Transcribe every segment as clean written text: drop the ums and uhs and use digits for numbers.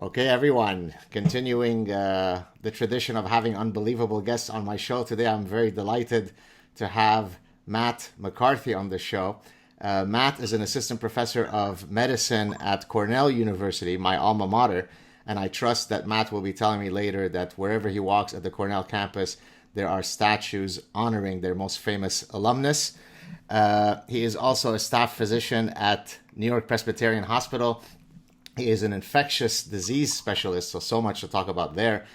Okay, everyone, continuing the tradition of having unbelievable guests on my show today, I'm very delighted to have Matt McCarthy on the show. Matt is an assistant professor of medicine at Cornell University, my alma mater, and I trust that Matt will be telling me later that wherever he walks at the Cornell campus, there are statues honoring their most famous alumnus. He is also a staff physician at New York Presbyterian Hospital. He is an infectious disease specialist, so much to talk about there.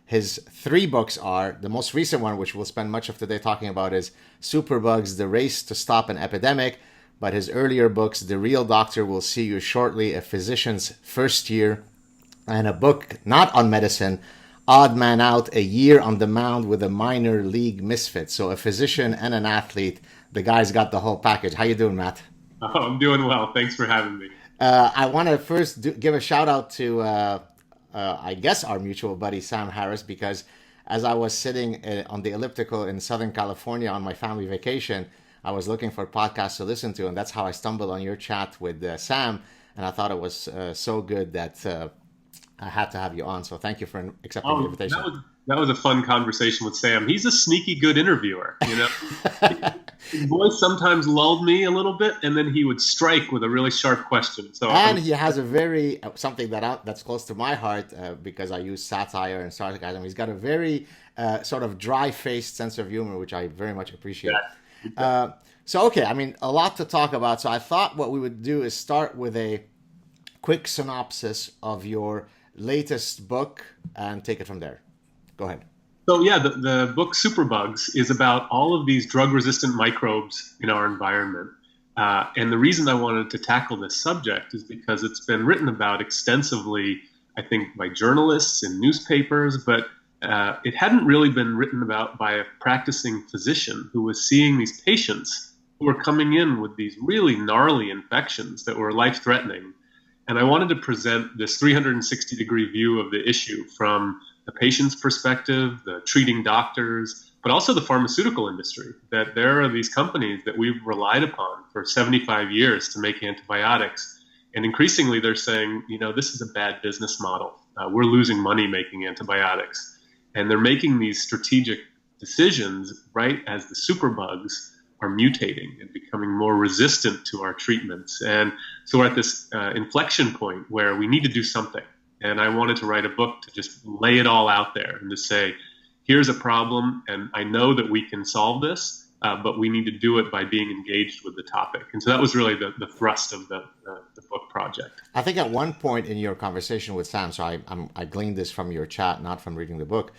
His three books are, the most recent one, which we'll spend much of today talking about, is Superbugs, The Race to Stop an Epidemic. But his earlier books, The Real Doctor Will See You Shortly, A Physician's First Year, and a book not on medicine, Odd Man Out, A Year on the Mound with a Minor League Misfit. So a physician and an athlete, the guy's got the whole package. How you doing, Matt? Oh, I'm doing well. Thanks for having me. I want to first give a shout out to, I guess, our mutual buddy, Sam Harris, because as I was sitting on the elliptical in Southern California on my family vacation, I was looking for podcasts to listen to, and that's how I stumbled on your chat with Sam, and I thought it was so good that I had to have you on. So thank you for accepting the invitation. That was a fun conversation with Sam. He's a sneaky good interviewer, you know. His voice sometimes lulled me a little bit, and then he would strike with a really sharp question. And he has a very something that's close to my heart because I use satire and sarcasm. He's got a very sort of dry-faced sense of humor, which I very much appreciate. Yeah. Okay, I mean, a lot to talk about. So I thought what we would do is start with a quick synopsis of your latest book and take it from there. Go ahead. So yeah, the book Superbugs is about all of these drug-resistant microbes in our environment. And the reason I wanted to tackle this subject is because it's been written about extensively, I think, by journalists in newspapers, but it hadn't really been written about by a practicing physician who was seeing these patients who were coming in with these really gnarly infections that were life-threatening. And I wanted to present this 360-degree view of the issue from the patient's perspective, the treating doctors, but also the pharmaceutical industry, that there are these companies that we've relied upon for 75 years to make antibiotics. And increasingly, they're saying, you know, this is a bad business model. We're losing money making antibiotics. And they're making these strategic decisions right as the superbugs are mutating and becoming more resistant to our treatments. And so we're at this inflection point where we need to do something. And I wanted to write a book to just lay it all out there and to say, here's a problem, and I know that we can solve this, but we need to do it by being engaged with the topic. And so that was really the thrust of the book project. I think at one point in your conversation with Sam, so I gleaned this from your chat, not from reading the book,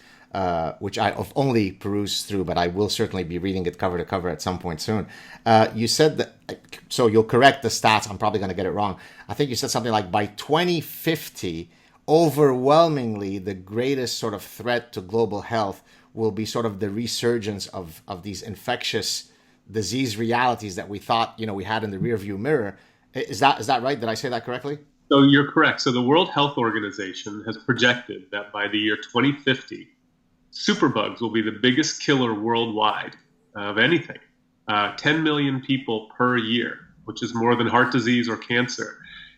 which I've only perused through, but I will certainly be reading it cover to cover at some point soon. You said that, so you'll correct the stats, I'm probably going to get it wrong. I think you said something like by 2050, overwhelmingly the greatest sort of threat to global health will be sort of the resurgence of these infectious disease realities that we thought, you know, we had in the rearview mirror. Is that right? Did I say that correctly? So you're correct. So the World Health Organization has projected that by the year 2050, superbugs will be the biggest killer worldwide of anything. 10 million people per year, which is more than heart disease or cancer.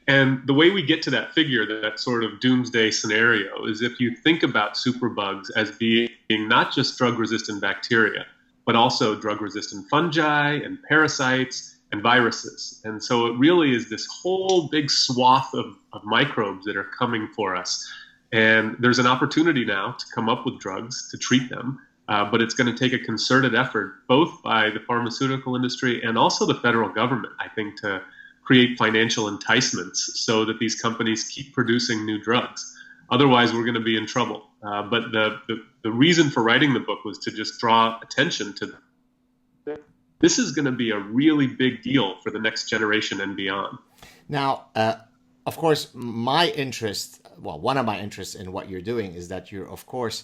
And the way we get to that figure, that sort of doomsday scenario, is if you think about superbugs as being not just drug-resistant bacteria, but also drug-resistant fungi and parasites and viruses. And so it really is this whole big swath of microbes that are coming for us. And there's an opportunity now to come up with drugs to treat them, but it's going to take a concerted effort, both by the pharmaceutical industry and also the federal government, I think, to create financial enticements so that these companies keep producing new drugs. Otherwise, we're going to be in trouble. But the reason for writing the book was to just draw attention to this is going to be a really big deal for the next generation and beyond. Now, of course, one of my interests in what you're doing is that you're, of course,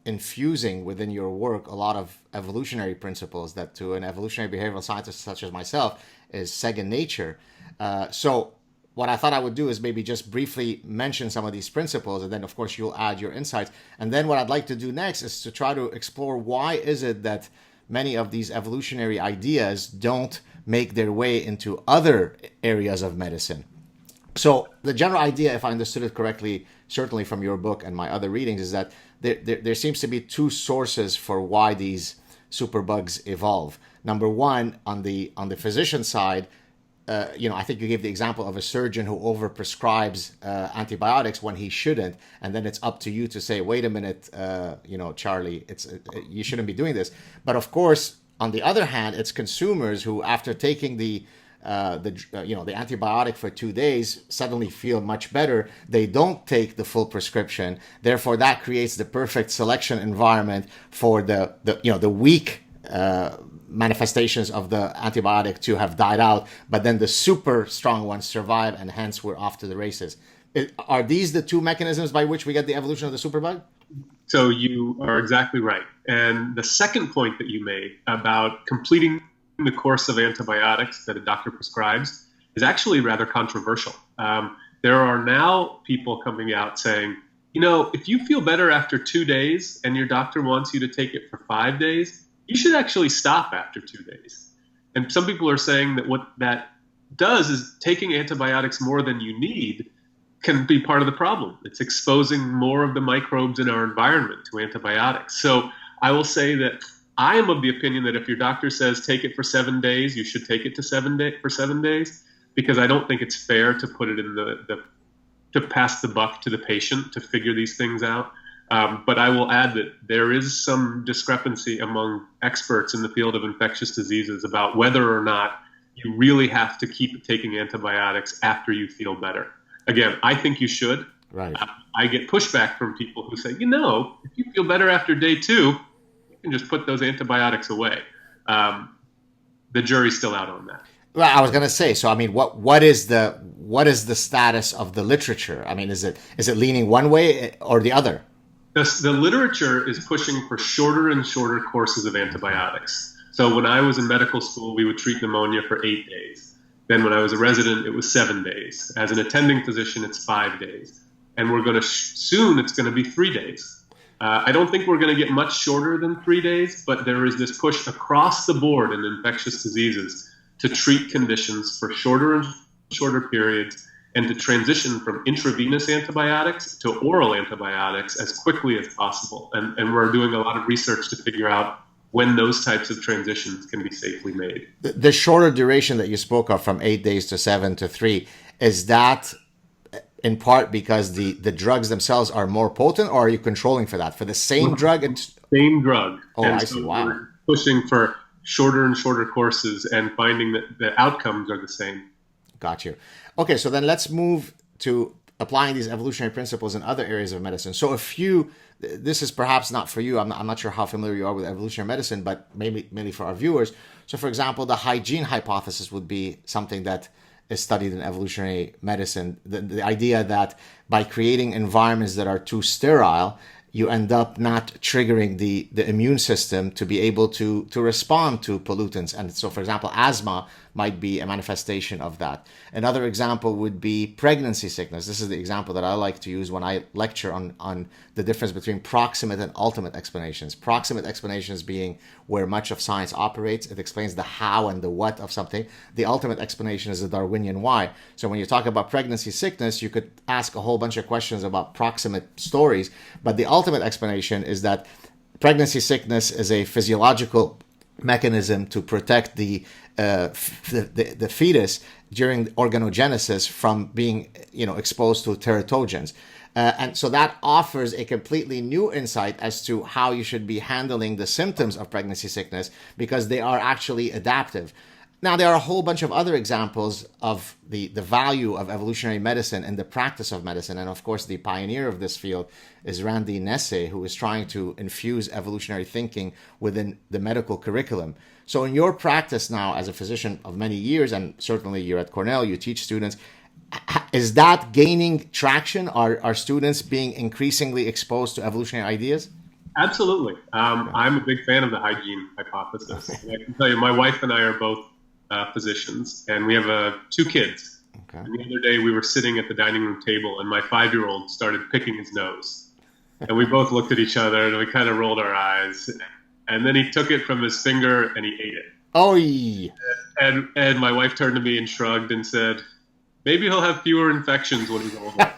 infusing within your work a lot of evolutionary principles that to an evolutionary behavioral scientist such as myself is second nature. So what I thought I would do is maybe just briefly mention some of these principles, and then of course you'll add your insights. And then what I'd like to do next is to try to explore why is it that many of these evolutionary ideas don't make their way into other areas of medicine. So the general idea, if I understood it correctly, certainly from your book and my other readings, is that there seems to be two sources for why these superbugs evolve. Number one, on the physician side, I think you gave the example of a surgeon who overprescribes antibiotics when he shouldn't, and then it's up to you to say, "Wait a minute, Charlie, you shouldn't be doing this." But of course, on the other hand, it's consumers who, after taking the antibiotic for 2 days, suddenly feel much better. They don't take the full prescription. Therefore, that creates the perfect selection environment for the weak manifestations of the antibiotic to have died out, but then the super strong ones survive, and hence we're off to the races. Are these the two mechanisms by which we get the evolution of the superbug? So you are exactly right. And the second point that you made about completing the course of antibiotics that a doctor prescribes is actually rather controversial. There are now people coming out saying, if you feel better after 2 days and your doctor wants you to take it for 5 days, you should actually stop after 2 days. And some people are saying that what that does is taking antibiotics more than you need can be part of the problem. It's exposing more of the microbes in our environment to antibiotics. So I will say that I am of the opinion that if your doctor says take it for 7 days, you should take it for 7 days, because I don't think it's fair to put it in to pass the buck to the patient to figure these things out. But I will add that there is some discrepancy among experts in the field of infectious diseases about whether or not you really have to keep taking antibiotics after you feel better. Again, I think you should. Right. I get pushback from people who say, if you feel better after day 2, you can just put those antibiotics away. The jury's still out on that. Well, I was going to say, so I mean, what is the status of the literature? I mean, is it leaning one way or the other? The literature is pushing for shorter and shorter courses of antibiotics. So when I was in medical school, we would treat pneumonia for 8 days. Then when I was a resident, it was 7 days. As an attending physician, it's 5 days. And we're going to soon, it's going to be 3 days. I don't think we're going to get much shorter than 3 days, but there is this push across the board in infectious diseases to treat conditions for shorter and shorter periods, and to transition from intravenous antibiotics to oral antibiotics as quickly as possible. And we're doing a lot of research to figure out when those types of transitions can be safely made. The shorter duration that you spoke of, from 8 days to 7 to 3, is that in part because the drugs themselves are more potent, or are you controlling for that? For the same drug? Same drug. Oh, and I see. Wow. We're pushing for shorter and shorter courses and finding that the outcomes are the same. Got you. Okay, so then let's move to applying these evolutionary principles in other areas of medicine. So this is perhaps not for you. I'm not sure how familiar you are with evolutionary medicine, but mainly for our viewers. So for example, the hygiene hypothesis would be something that is studied in evolutionary medicine. The idea that by creating environments that are too sterile, you end up not triggering the immune system to be able to respond to pollutants. And so, for example, asthma might be a manifestation of that. Another example would be pregnancy sickness. This is the example that I like to use when I lecture on the difference between proximate and ultimate explanations. Proximate explanations being where much of science operates. It explains the how and the what of something. The ultimate explanation is the Darwinian why. So when you talk about pregnancy sickness, you could ask a whole bunch of questions about proximate stories, but the ultimate explanation is that pregnancy sickness is a physiological mechanism to protect the fetus during organogenesis from being exposed to teratogens. And so that offers a completely new insight as to how you should be handling the symptoms of pregnancy sickness, because they are actually adaptive. Now, there are a whole bunch of other examples of the value of evolutionary medicine and the practice of medicine. And of course, the pioneer of this field is Randy Nesse, who is trying to infuse evolutionary thinking within the medical curriculum. So in your practice now as a physician of many years, and certainly you're at Cornell, you teach students, is that gaining traction? Are students being increasingly exposed to evolutionary ideas? Absolutely. I'm a big fan of the hygiene hypothesis. And I can tell you, my wife and I are both physicians, and we have 2 kids. Okay. And the other day we were sitting at the dining room table, and my 5-year-old started picking his nose. And we both looked at each other, and we kind of rolled our eyes. And then he took it from his finger, and he ate it. Oh. And my wife turned to me and shrugged and said, Maybe he'll have fewer infections when he's older.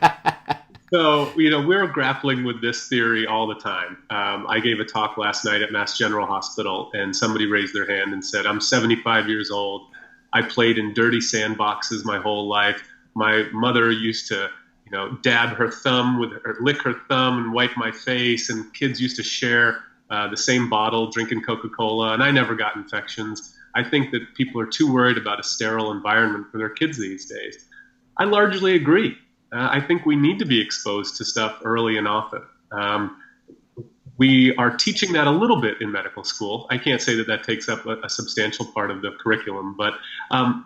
So, we're grappling with this theory all the time. I gave a talk last night at Mass General Hospital, and somebody raised their hand and said, I'm 75 years old. I played in dirty sandboxes my whole life. My mother used to, dab her thumb lick her thumb and wipe my face, and kids used to share the same bottle, drinking Coca-Cola, and I never got infections. I think that people are too worried about a sterile environment for their kids these days. I largely agree. I think we need to be exposed to stuff early and often. We are teaching that a little bit in medical school. I can't say that that takes up a substantial part of the curriculum, but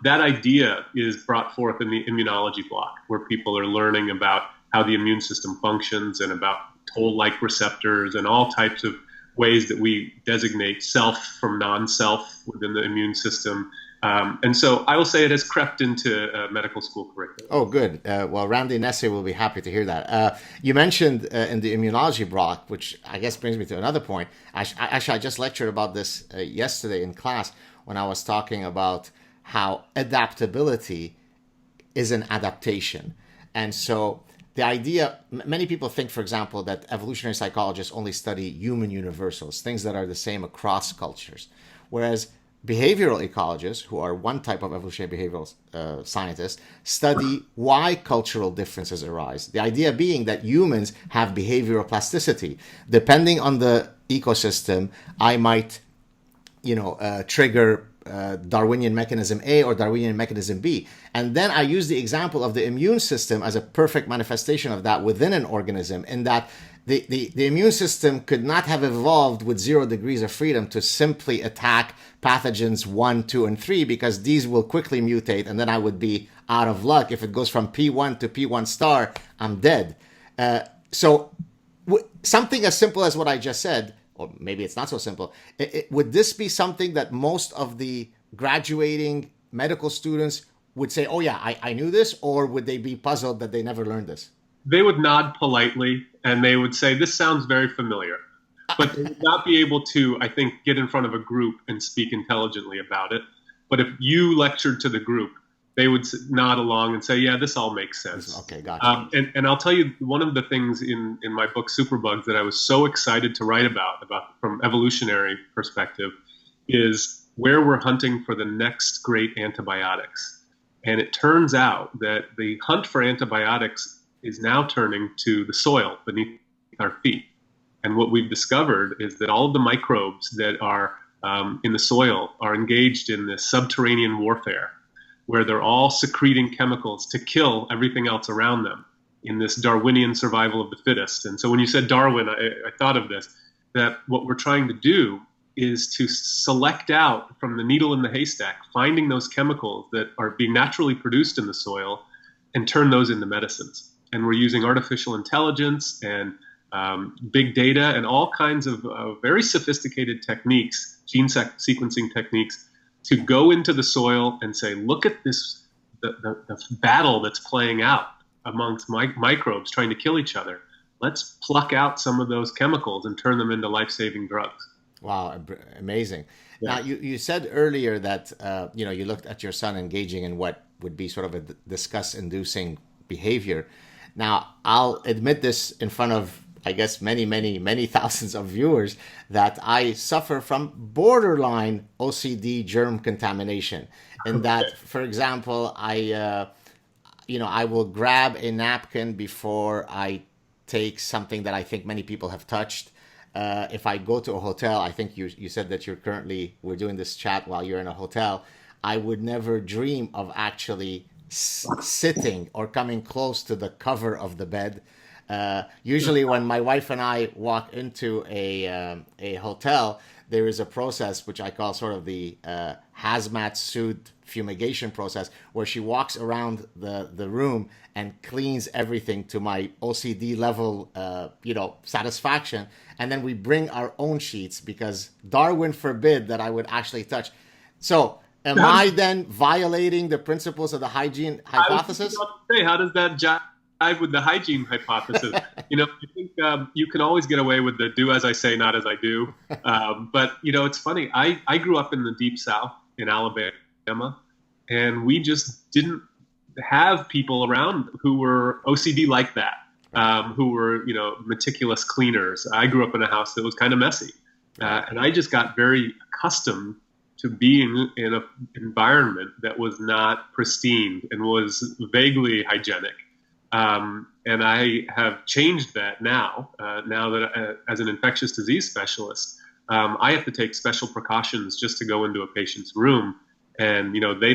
that idea is brought forth in the immunology block, where people are learning about how the immune system functions and about toll-like receptors and all types of ways that we designate self from non-self within the immune system. And so I will say it has crept into medical school curriculum. Oh, good. Well, Randy Nesse will be happy to hear that. You mentioned in the immunology block, which I guess brings me to another point. Actually, I just lectured about this yesterday in class when I was talking about how adaptability is an adaptation. And so the idea, many people think, for example, that evolutionary psychologists only study human universals, things that are the same across cultures, whereas behavioral ecologists, who are one type of evolutionary behavioral scientists, study why cultural differences arise. The idea being that humans have behavioral plasticity. Depending on the ecosystem, I might, trigger Darwinian mechanism A or Darwinian mechanism B. And then I use the example of the immune system as a perfect manifestation of that within an organism, in that the immune system could not have evolved with 0 degrees of freedom to simply attack pathogens 1, 2, and 3, because these will quickly mutate, and then I would be out of luck. If it goes from P1 to P1 star, I'm dead. So something as simple as what I just said, or maybe it's not so simple, would this be something that most of the graduating medical students would say, oh yeah, I knew this, or would they be puzzled that they never learned this? They would nod politely and they would say, this sounds very familiar. But they would not be able to, I think, get in front of a group and speak intelligently about it. But if you lectured to the group, they would nod along and say, yeah, this all makes sense. Okay, gotcha. And I'll tell you, one of the things in my book, Superbugs, that I was so excited to write about from evolutionary perspective, is where we're hunting for the next great antibiotics. And it turns out that the hunt for antibiotics is now turning to the soil beneath our feet. And what we've discovered is that all of the microbes that are in the soil are engaged in this subterranean warfare, where they're all secreting chemicals to kill everything else around them in this Darwinian survival of the fittest. And so when you said Darwin, I thought of this, that what we're trying to do is to select out from the needle in the haystack, finding those chemicals that are being naturally produced in the soil and turn those into medicines. And we're using artificial intelligence and big data and all kinds of very sophisticated techniques, gene sequencing techniques, to go into the soil and say, look at this, the battle that's playing out amongst microbes trying to kill each other. Let's pluck out some of those chemicals and turn them into life-saving drugs. Wow, amazing. Yeah. Now, you said earlier that you looked at your son engaging in what would be sort of a disgust-inducing behavior. Now, I'll admit this in front of, I guess, many, many, many thousands of viewers, that I suffer from borderline OCD germ contamination. In that, for example, I will grab a napkin before I take something that I think many people have touched. If I go to a hotel, I think you said that we're doing this chat while you're in a hotel. I would never dream of actually sitting or coming close to the cover of the bed. Usually when my wife and I walk into a hotel, there is a process which I call sort of the hazmat suit fumigation process, where she walks around the room and cleans everything to my OCD level, satisfaction. And then we bring our own sheets, because Darwin forbid that I would actually touch. So am I then violating the principles of the hygiene hypothesis? I was about to say, how does that jive with the hygiene hypothesis? I think you can always get away with the do as I say, not as I do. But, it's funny. I grew up in the Deep South in Alabama, and we just didn't have people around who were OCD like that, who were, meticulous cleaners. I grew up in a house that was kind of messy. And I just got very accustomed to being in an environment that was not pristine and was vaguely hygienic. And I have changed that now. Now that as an infectious disease specialist, I have to take special precautions just to go into a patient's room. And, they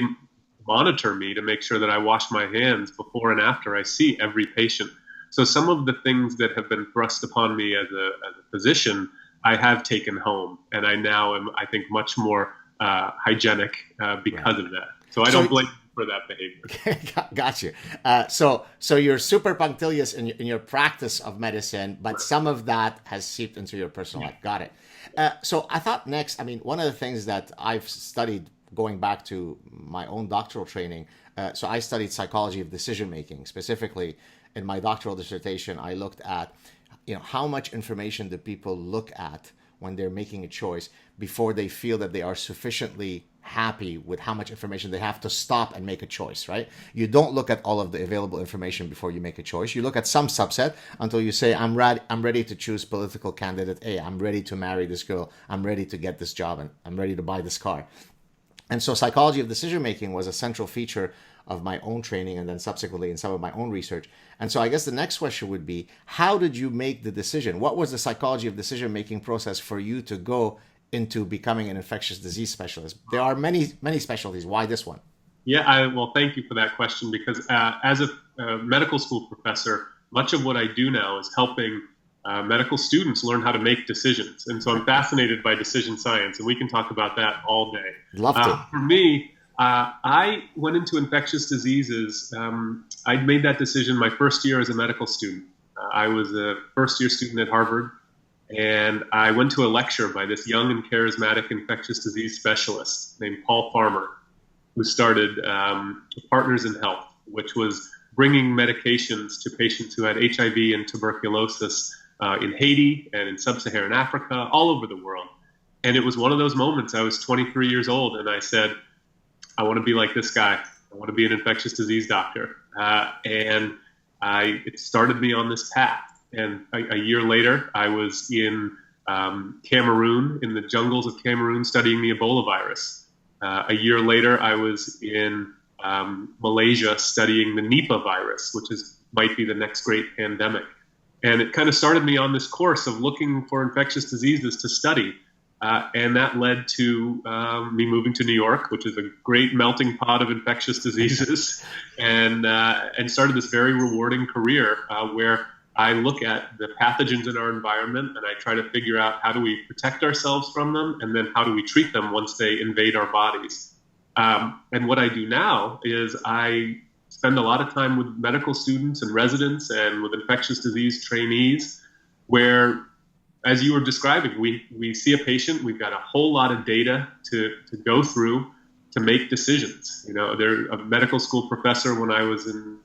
monitor me to make sure that I wash my hands before and after I see every patient. So some of the things that have been thrust upon me as a physician, I have taken home. And I now am, I think, much more hygienic because of that. So I don't blame for that behavior. Got you. So you're super punctilious in your practice of medicine, but some of that has seeped into your personal life. Got it. So I thought next, one of the things that I've studied going back to my own doctoral training, so I studied psychology of decision making. Specifically, in my doctoral dissertation, I looked at how much information do people look at when they're making a choice before they feel that they are sufficiently happy with how much information they have to stop and make a choice, right? You don't look at all of the available information before you make a choice. You look at some subset until you say, I'm ready to choose political candidate A. I'm ready to marry this girl. I'm ready to get this job, and I'm ready to buy this car. And so psychology of decision making was a central feature of my own training and then subsequently in some of my own research. And so I guess the next question would be, how did you make the decision? What was the psychology of decision making process for you to go into becoming an infectious disease specialist? There are many, many specialties. Why this one? Yeah, well, thank you for that question, because as a medical school professor, much of what I do now is helping medical students learn how to make decisions. And so I'm fascinated by decision science, and we can talk about that all day. Love to. For me, I went into infectious diseases. I made that decision my first year as a medical student. I was a first-year student at Harvard, and I went to a lecture by this young and charismatic infectious disease specialist named Paul Farmer, who started Partners in Health, which was bringing medications to patients who had HIV and tuberculosis in Haiti and in sub-Saharan Africa, all over the world. And it was one of those moments. I was 23 years old, and I said, I want to be like this guy. I want to be an infectious disease doctor. And it started me on this path. And a year later, I was in Cameroon, in the jungles of Cameroon, studying the Ebola virus. A year later, I was in Malaysia studying the Nipah virus, which might be the next great pandemic. And it kind of started me on this course of looking for infectious diseases to study. And that led to me moving to New York, which is a great melting pot of infectious diseases, and started this very rewarding career where I look at the pathogens in our environment and I try to figure out how do we protect ourselves from them, and then how do we treat them once they invade our bodies. And what I do now is I spend a lot of time with medical students and residents and with infectious disease trainees where, as you were describing, we see a patient, we've got a whole lot of data to go through to make decisions. A medical school professor when I was in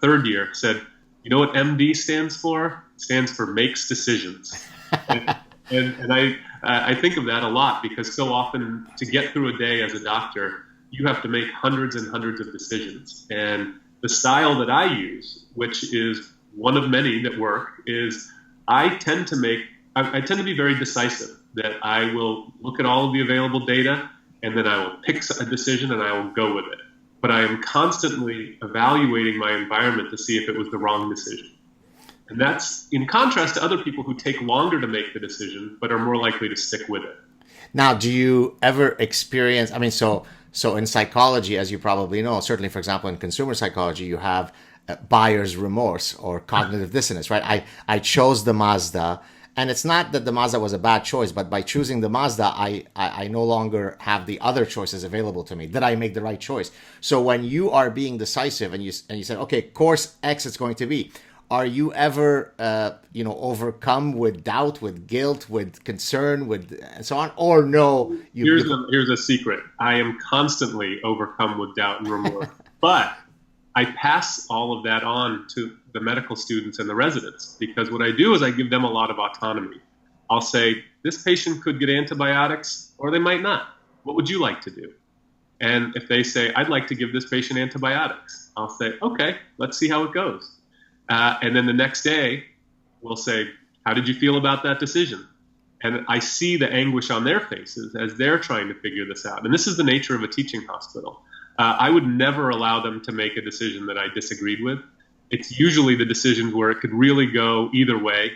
third year said, you know what MD stands for? It stands for makes decisions. and I think of that a lot, because so often to get through a day as a doctor, you have to make hundreds and hundreds of decisions. And the style that I use, which is one of many that work, is I tend to be very decisive, that I will look at all of the available data and then I will pick a decision and I will go with it. But I am constantly evaluating my environment to see if it was the wrong decision. And that's in contrast to other people who take longer to make the decision, but are more likely to stick with it. Now, do you ever experience, so in psychology, as you probably know, certainly, for example, in consumer psychology, you have buyer's remorse or cognitive dissonance, right? I chose the Mazda, and it's not that the Mazda was a bad choice, but by choosing the Mazda, I no longer have the other choices available to me. Did I make the right choice? So when you are being decisive and you said, okay, course X it's going to be, are you ever overcome with doubt, with guilt, with concern, and so on, or no? Here's a secret. I am constantly overcome with doubt and remorse, but I pass all of that on to the medical students and the residents, because what I do is I give them a lot of autonomy. I'll say, this patient could get antibiotics or they might not. What would you like to do? And if they say, I'd like to give this patient antibiotics, I'll say, okay, let's see how it goes. And then the next day, we'll say, how did you feel about that decision? And I see the anguish on their faces as they're trying to figure this out. And this is the nature of a teaching hospital. I would never allow them to make a decision that I disagreed with. It's usually the decisions where it could really go either way.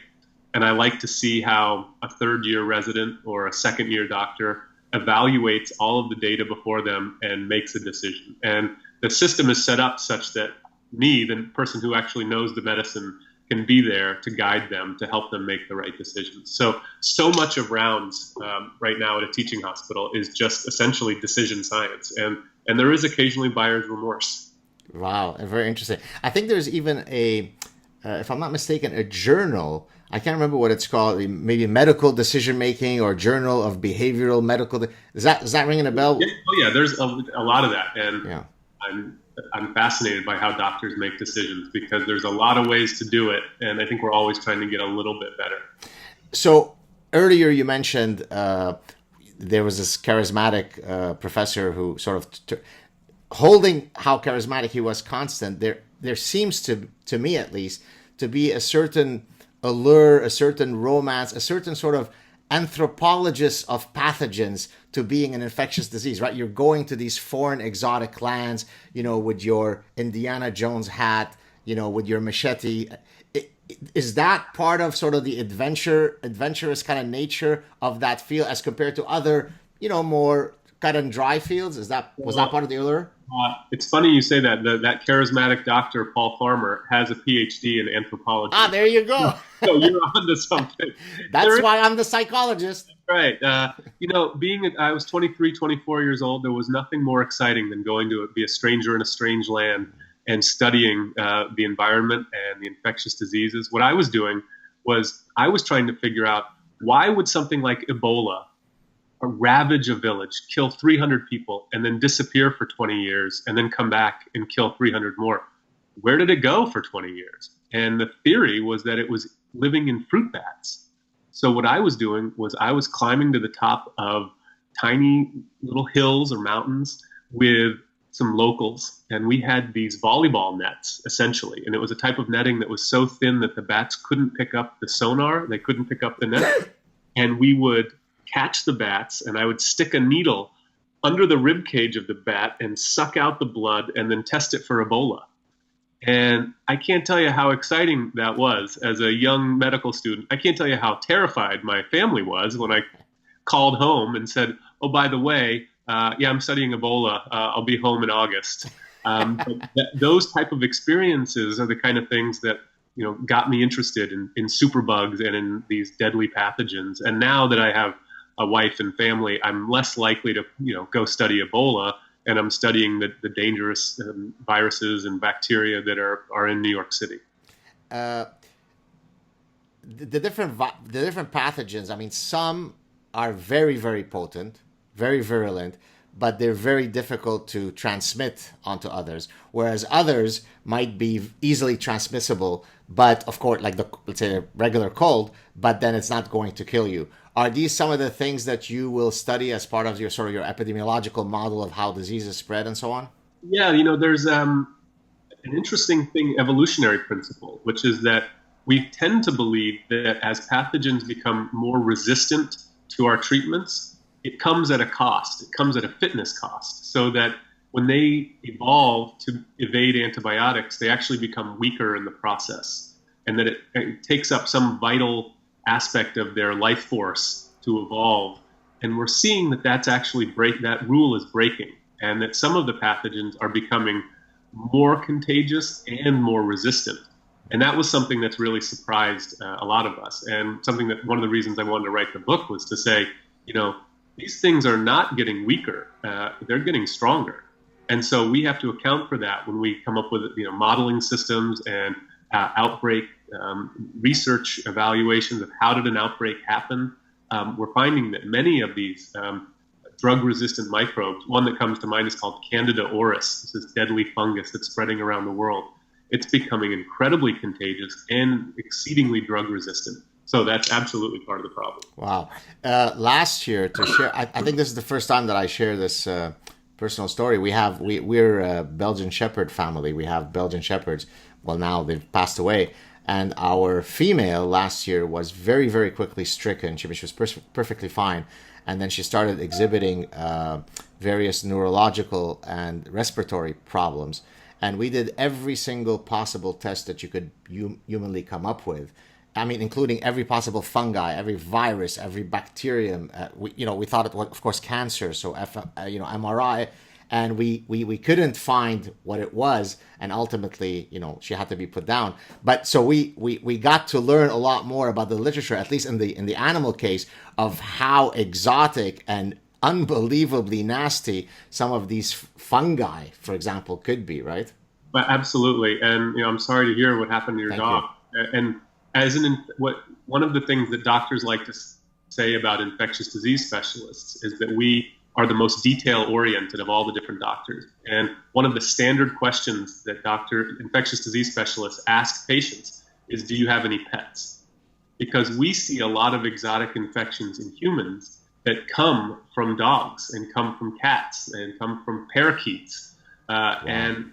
And I like to see how a third-year resident or a second-year doctor evaluates all of the data before them and makes a decision. And the system is set up such that me, the person who actually knows the medicine, can be there to guide them, to help them make the right decisions. So much of rounds right now at a teaching hospital is just essentially decision science. And there is occasionally buyer's remorse. Wow, very interesting. I think there's even if I'm not mistaken, a journal. I can't remember what it's called. Maybe medical decision making or journal of behavioral medical. Is that ringing a bell? Yeah, oh yeah, there's a lot of that, and yeah. I'm fascinated by how doctors make decisions because there's a lot of ways to do it, and I think we're always trying to get a little bit better. So earlier you mentioned there was this charismatic professor who sort of holding how charismatic he was constant. There seems to me at least to be a certain allure, a certain romance, a certain sort of anthropologist of pathogens to being an infectious disease, right? You're going to these foreign exotic lands, with your Indiana Jones hat, with your machete. Is that part of sort of the adventurous kind of nature of that field as compared to other, more cut and dry fields? Was that part of the allure? It's funny you say that. That charismatic doctor, Paul Farmer, has a PhD in anthropology. There you go. So you're onto something. That's why I'm the psychologist. Right. I was 23, 24 years old. There was nothing more exciting than going to be a stranger in a strange land and studying the environment and the infectious diseases. What I was doing was I was trying to figure out why would something like Ebola ravage a village, kill 300 people, and then disappear for 20 years, and then come back and kill 300 more. Where did it go for 20 years? And the theory was that it was living in fruit bats. So what I was doing was I was climbing to the top of tiny little hills or mountains with some locals, and we had these volleyball nets, essentially. And it was a type of netting that was so thin that the bats couldn't pick up the sonar, they couldn't pick up the net. And we would catch the bats, and I would stick a needle under the rib cage of the bat and suck out the blood and then test it for Ebola. And I can't tell you how exciting that was as a young medical student. I can't tell you how terrified my family was when I called home and said, oh, by the way, I'm studying Ebola. I'll be home in August. Those type of experiences are the kind of things that got me interested in superbugs and in these deadly pathogens. And now that I have a wife and family, I'm less likely to, go study Ebola, and I'm studying the dangerous viruses and bacteria that are in New York City. The different pathogens. I mean, some are very, very potent, very virulent, but they're very difficult to transmit onto others. Whereas others might be easily transmissible, but of course, like let's say a regular cold, but then it's not going to kill you. Are these some of the things that you will study as part of your sort of your epidemiological model of how diseases spread and so on? Yeah, there's an interesting thing, evolutionary principle, which is that we tend to believe that as pathogens become more resistant to our treatments, it comes at a cost. It comes at a fitness cost, so that when they evolve to evade antibiotics, they actually become weaker in the process, and that it takes up some vital aspect of their life force to evolve. And we're seeing that that rule is breaking, and that some of the pathogens are becoming more contagious and more resistant. And that was something that's really surprised a lot of us, and something that one of the reasons I wanted to write the book was to say, these things are not getting weaker, they're getting stronger. And so we have to account for that when we come up with modeling systems and outbreak research evaluations of how did an outbreak happen. We're finding that many of these drug-resistant microbes, one that comes to mind is called Candida auris. This is deadly fungus that's spreading around the world. It's becoming incredibly contagious and exceedingly drug-resistant. So that's absolutely part of the problem. Wow. Last year, to share, I think this is the first time that I share this personal story. We're a Belgian Shepherd family. We have Belgian Shepherds. Well, now they've passed away. And our female last year was very, very quickly stricken. She was perfectly fine. And then she started exhibiting various neurological and respiratory problems. And we did every single possible test that you could humanly come up with. I mean, including every possible fungi, every virus, every bacterium. We thought it was, of course, cancer. So, MRI. And we couldn't find what it was, and ultimately, she had to be put down. But so we got to learn a lot more about the literature, at least in the animal case, of how exotic and unbelievably nasty some of these fungi, for example, could be, right? But absolutely, and I'm sorry to hear what happened to your dog. And one of the things that doctors like to say about infectious disease specialists is that we are the most detail-oriented of all the different doctors. And one of the standard questions that infectious disease specialists ask patients is, do you have any pets? Because we see a lot of exotic infections in humans that come from dogs and come from cats and come from parakeets. Wow. And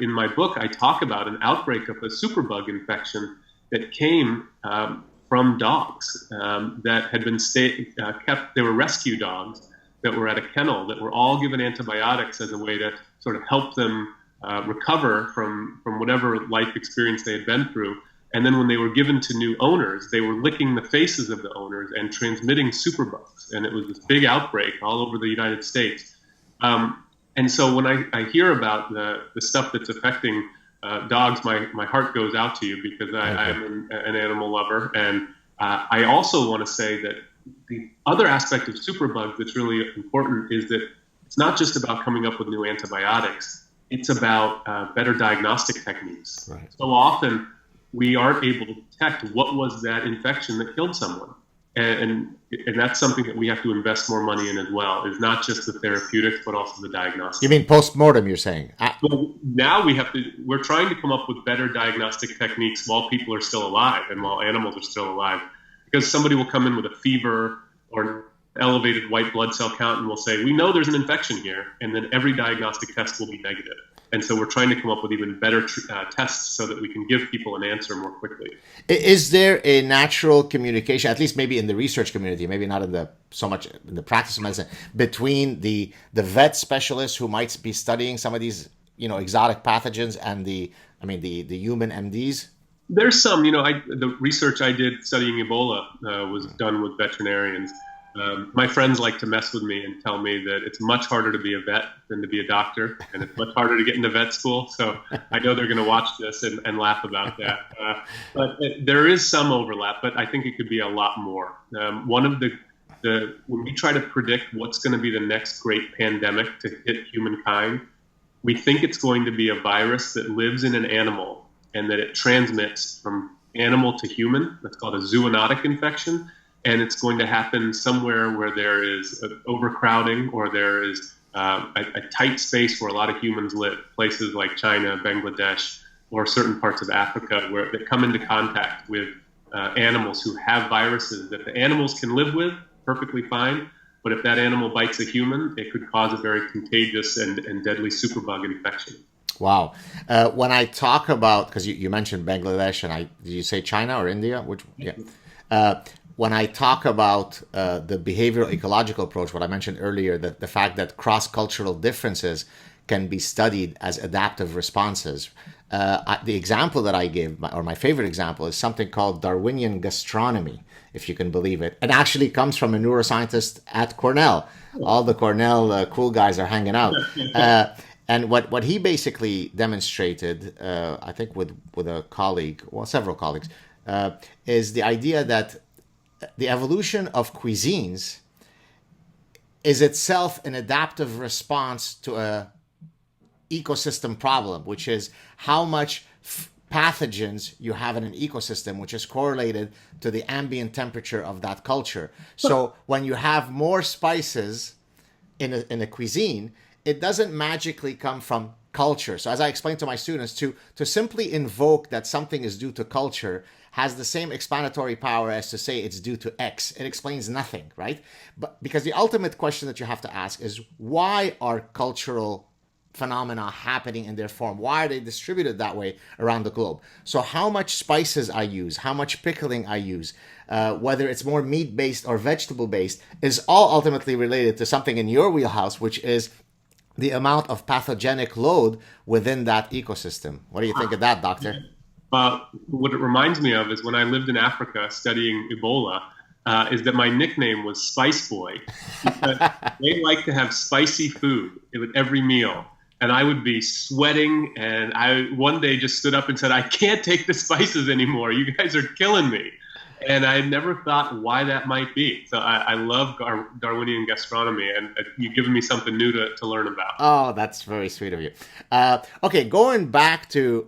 in my book, I talk about an outbreak of a superbug infection that came from dogs that had been kept. They were rescue dogs that were at a kennel that were all given antibiotics as a way to sort of help them recover from whatever life experience they had been through. And then when they were given to new owners, they were licking the faces of the owners and transmitting superbugs. And it was this big outbreak all over the United States. And so when I hear about the stuff that's affecting dogs, my heart goes out to you, because I'm an animal lover. And I also want to say that the other aspect of superbugs that's really important is that it's not just about coming up with new antibiotics. It's about better diagnostic techniques. Right. So often we aren't able to detect what was that infection that killed someone. And that's something that we have to invest more money in as well. It's not just the therapeutics, but also the diagnostics. You mean post-mortem, you're saying? Well, now we're trying to come up with better diagnostic techniques while people are still alive and while animals are still alive. Because somebody will come in with a fever or an elevated white blood cell count and will say, we know there's an infection here, and then every diagnostic test will be negative. And so we're trying to come up with even better tests so that we can give people an answer more quickly. Is there a natural communication, at least maybe in the research community, maybe not so much in the practice of medicine, between the vet specialists who might be studying some of these exotic pathogens and the human MDs? There's some, the research I did studying Ebola was done with veterinarians. My friends like to mess with me and tell me that it's much harder to be a vet than to be a doctor, and it's much harder to get into vet school. So I know they're going to watch this and laugh about that. But there is some overlap, but I think it could be a lot more. One of when we try to predict what's going to be the next great pandemic to hit humankind, we think it's going to be a virus that lives in an animal and that it transmits from animal to human. That's called a zoonotic infection. And it's going to happen somewhere where there is overcrowding or there is a tight space where a lot of humans live, places like China, Bangladesh, or certain parts of Africa where they come into contact with animals who have viruses that the animals can live with perfectly fine. But if that animal bites a human, it could cause a very contagious and deadly superbug infection. Wow. When I talk about, because you mentioned Bangladesh, and did you say China or India? When I talk about the behavioral ecological approach, what I mentioned earlier, that the fact that cross-cultural differences can be studied as adaptive responses. The example that I give, or my favorite example, is something called Darwinian gastronomy, if you can believe it. It actually comes from a neuroscientist at Cornell. All the Cornell cool guys are hanging out. And what he basically demonstrated, I think with a colleague, well, several colleagues, is the idea that the evolution of cuisines is itself an adaptive response to a ecosystem problem, which is how much pathogens you have in an ecosystem, which is correlated to the ambient temperature of that culture. So when you have more spices in a cuisine, it doesn't magically come from culture. So as I explain to my students, to simply invoke that something is due to culture has the same explanatory power as to say it's due to X. It explains nothing, right? But because the ultimate question that you have to ask is, why are cultural phenomena happening in their form? Why are they distributed that way around the globe? So how much spices I use, how much pickling I use, whether it's more meat-based or vegetable-based, is all ultimately related to something in your wheelhouse, which is the amount of pathogenic load within that ecosystem. What do you think of that, doctor? What it reminds me of is when I lived in Africa studying Ebola, is that my nickname was Spice Boy, because they like to have spicy food with every meal. And I would be sweating, and I one day just stood up and said, I can't take the spices anymore. You guys are killing me. And I never thought why that might be. So I love Darwinian gastronomy, and you've given me something new to learn about. Oh, that's very sweet of you. Okay, going back to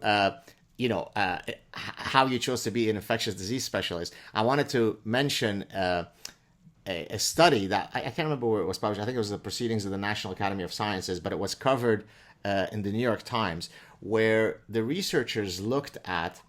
how you chose to be an infectious disease specialist, I wanted to mention a study that I can't remember where it was published. I think it was the Proceedings of the National Academy of Sciences, but it was covered in the New York Times, where the researchers looked at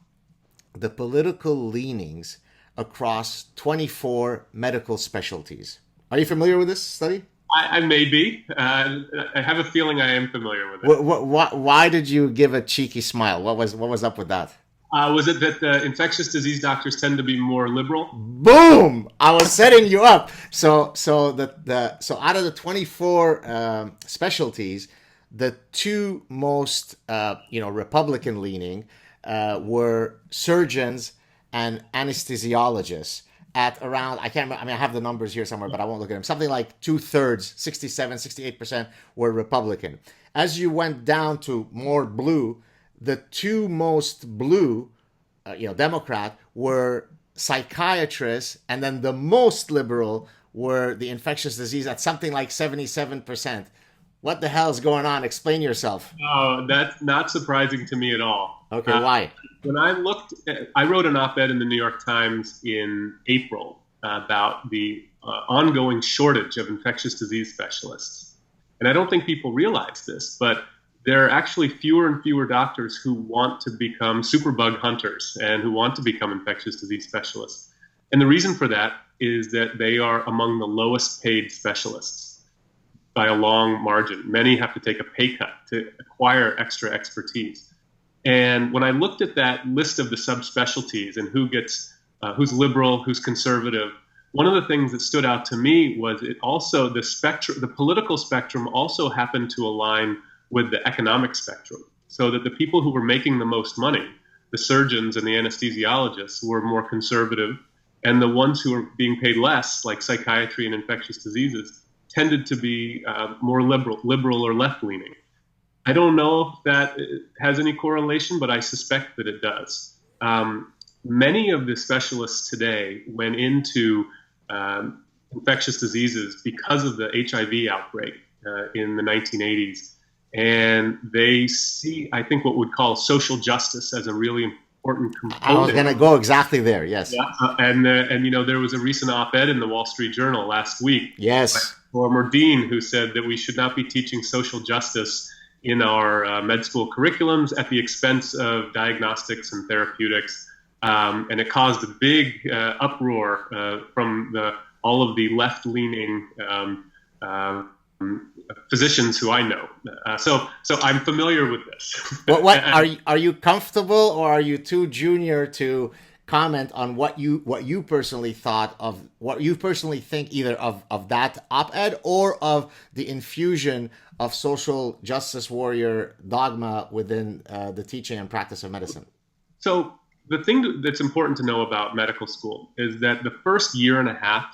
the political leanings across 24 medical specialties. Are you familiar with this study? I may be. I have a feeling I am familiar with it. Why did you give a cheeky smile? What was up with that? Was it that the infectious disease doctors tend to be more liberal? Boom! I was setting you up. So out of the 24 specialties, the two most Republican leaning were surgeons and anesthesiologists at around, I can't remember, I mean, I have the numbers here somewhere, but I won't look at them. Something like 2/3, 67, 68% were Republican. As you went down to more blue, the two most blue, Democrat, were psychiatrists, and then the most liberal were the infectious disease at something like 77%. What the hell is going on? Explain yourself. Oh, that's not surprising to me at all. Okay, why? When I wrote an op-ed in the New York Times in April about the ongoing shortage of infectious disease specialists. And I don't think people realize this, but there are actually fewer and fewer doctors who want to become superbug hunters and who want to become infectious disease specialists. And the reason for that is that they are among the lowest paid specialists by a long margin. Many have to take a pay cut to acquire extra expertise. And when I looked at that list of the subspecialties and who's liberal, who's conservative, one of the things that stood out to me was the political spectrum also happened to align with the economic spectrum, so that the people who were making the most money, the surgeons and the anesthesiologists, were more conservative, and the ones who were being paid less, like psychiatry and infectious diseases, tended to be more liberal or left-leaning. I don't know if that has any correlation, but I suspect that it does. Many of the specialists today went into infectious diseases because of the HIV outbreak in the 1980s. And they see, I think, what we'd call social justice as a really important component. I was going to go exactly there, yes. Yeah. And there was a recent op-ed in the Wall Street Journal last week. Yes. By a former dean who said that we should not be teaching social justice in our med school curriculums at the expense of diagnostics and therapeutics. And it caused a big uproar from all of the left-leaning physicians who I know. So I'm familiar with this. What are you comfortable, or are you too junior to comment on what you personally thought of, what you personally think either of that op-ed or of the infusion of social justice warrior dogma within the teaching and practice of medicine? So the thing that's important to know about medical school is that the first year and a half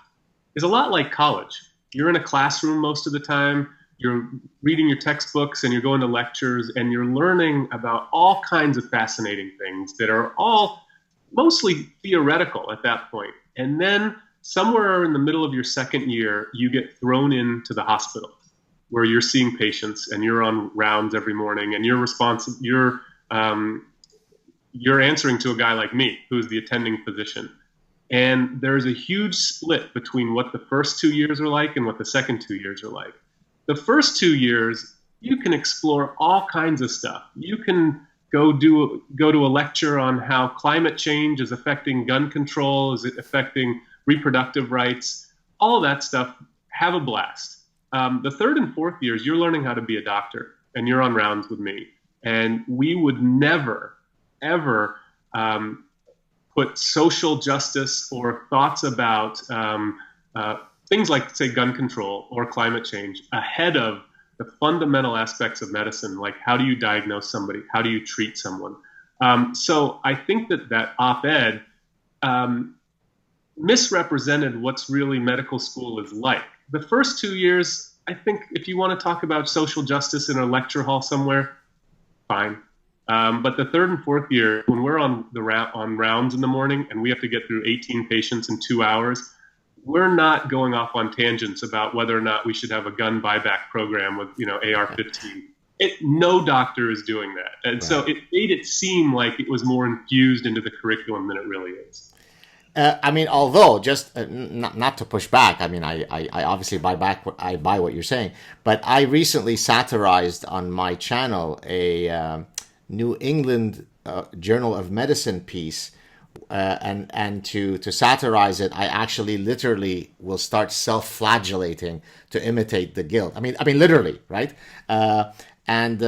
is a lot like college. You're in a classroom most of the time, you're reading your textbooks and you're going to lectures and you're learning about all kinds of fascinating things that are all mostly theoretical at that point. And then somewhere in the middle of your second year, you get thrown into the hospital where you're seeing patients and you're on rounds every morning and you're answering to a guy like me, who's the attending physician. And there's a huge split between what the first 2 years are like and what the second 2 years are like. The first 2 years, you can explore all kinds of stuff. You can go to a lecture on how climate change is affecting gun control, is it affecting reproductive rights, all of that stuff. Have a blast. The third and fourth years, you're learning how to be a doctor, and you're on rounds with me. And we would never, ever put social justice or thoughts about things like, say, gun control or climate change ahead of the fundamental aspects of medicine, like how do you diagnose somebody, how do you treat someone. So I think that op-ed misrepresented what's really medical school is like. The first 2 years, I think if you want to talk about social justice in a lecture hall somewhere, fine. But the third and fourth year, when we're on rounds in the morning and we have to get through 18 patients in 2 hours, we're not going off on tangents about whether or not we should have a gun buyback program with, AR-15. No doctor is doing that. And so it made it seem like it was more infused into the curriculum than it really is. Although just not to push back, I obviously I buy what you're saying, but I recently satirized on my channel a New England Journal of Medicine piece, and to satirize it, I actually literally will start self-flagellating to imitate the guilt. I mean literally, right? And